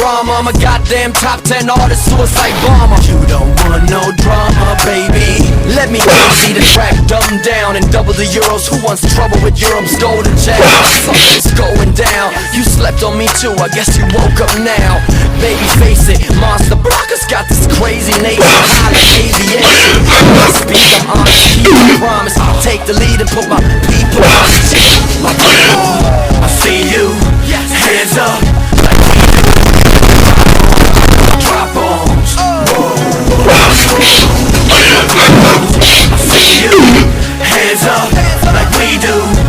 drama. I'm a goddamn top 10 artist, suicide bomber. You don't want no drama, baby. Let me easy the track, dumb down and double the euros. Who wants trouble with Europe's golden child? Something's going down. You slept on me too, I guess you woke up now. Baby, face it, Monster Blockers got this crazy nation, highly aviation. Speak, I'm honest, keep my promise. I'll take the lead and put my people on shit. Like I see you, hands up, like we do. Drop bombs, I see you, hands up, like we do.